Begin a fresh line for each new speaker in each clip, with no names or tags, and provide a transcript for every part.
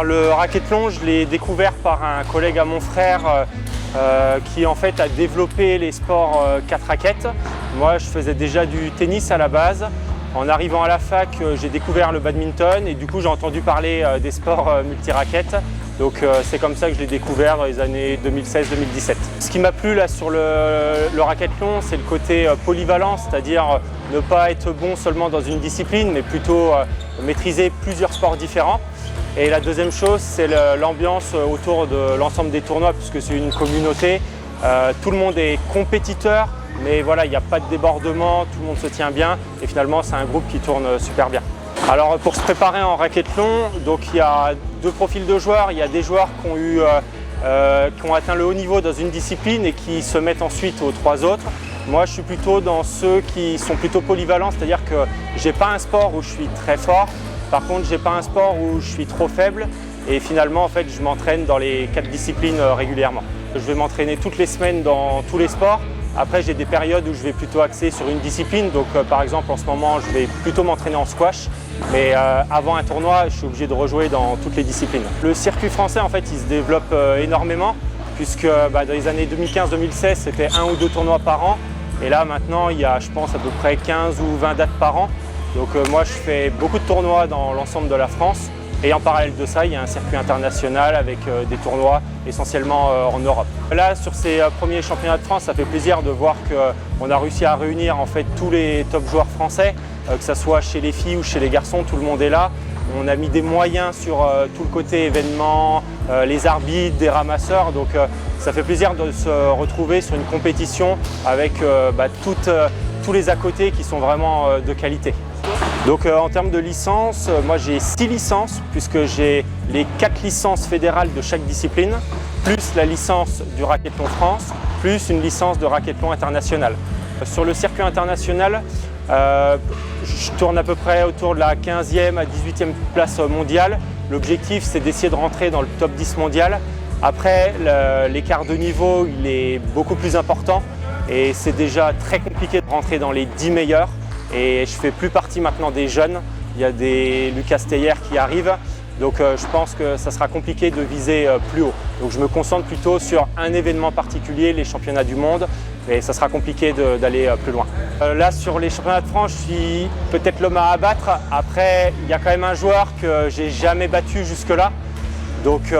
Le racquethlon, je l'ai découvert par un collègue à mon frère qui en fait a développé les sports 4 raquettes. Moi, je faisais déjà du tennis à la base. En arrivant à la fac, j'ai découvert le badminton et du coup, j'ai entendu parler des sports multi-raquettes. Donc c'est comme ça que je l'ai découvert dans les années 2016-2017. Ce qui m'a plu là sur le racquethlon, c'est le côté polyvalent, c'est-à-dire ne pas être bon seulement dans une discipline, mais plutôt maîtriser plusieurs sports différents. Et la deuxième chose, c'est l'ambiance autour de l'ensemble des tournois, puisque c'est une communauté. Tout le monde est compétiteur, mais voilà, il n'y a pas de débordement, tout le monde se tient bien. Et finalement, c'est un groupe qui tourne super bien. Alors pour se préparer en racquethlon, donc il y a deux profils de joueurs. Il y a des joueurs qui ont atteint le haut niveau dans une discipline et qui se mettent ensuite aux trois autres. Moi, je suis plutôt dans ceux qui sont plutôt polyvalents, c'est-à-dire que je n'ai pas un sport où je suis très fort. Par contre, je n'ai pas un sport où je suis trop faible et finalement, en fait, je m'entraîne dans les 4 disciplines régulièrement. Je vais m'entraîner toutes les semaines dans tous les sports. Après, j'ai des périodes où je vais plutôt axer sur une discipline. Donc, par exemple, en ce moment, je vais plutôt m'entraîner en squash. Mais avant un tournoi, je suis obligé de rejouer dans toutes les disciplines. Le circuit français, en fait, il se développe énormément puisque dans les années 2015-2016, c'était 1 ou 2 tournois par an. Et là, maintenant, il y a, je pense, à peu près 15 ou 20 dates par an. Donc moi, je fais beaucoup de tournois dans l'ensemble de la France. Et en parallèle de ça, il y a un circuit international avec des tournois essentiellement en Europe. Là, sur ces premiers championnats de France, ça fait plaisir de voir qu'on a réussi à réunir en fait tous les top joueurs français, que ce soit chez les filles ou chez les garçons, tout le monde est là. On a mis des moyens sur tout le côté événements, les arbitres, des ramasseurs. Donc ça fait plaisir de se retrouver sur une compétition avec tous les à côté qui sont vraiment de qualité. Donc en termes de licences, moi j'ai 6 licences puisque j'ai les 4 licences fédérales de chaque discipline, plus la licence du Racquethlon France, plus une licence de Racquethlon international. Sur le circuit international, je tourne à peu près autour de la 15e à 18e place mondiale. L'objectif, c'est d'essayer de rentrer dans le top 10 mondial. Après, l'écart de niveau, il est beaucoup plus important et c'est déjà très compliqué de rentrer dans les 10 meilleurs. Et je ne fais plus partie maintenant des jeunes. Il y a des Lucas Teyer qui arrivent. Donc je pense que ça sera compliqué de viser plus haut. Donc je me concentre plutôt sur un événement particulier, les championnats du monde. Et ça sera compliqué d'aller plus loin. Là, sur les championnats de France, je suis peut-être l'homme à abattre. Après, il y a quand même un joueur que j'ai jamais battu jusque-là. Donc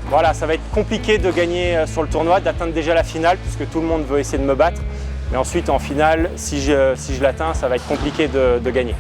voilà, ça va être compliqué de gagner sur le tournoi, d'atteindre déjà la finale, puisque tout le monde veut essayer de me battre. Mais ensuite, en finale, si je l'atteins, ça va être compliqué de gagner.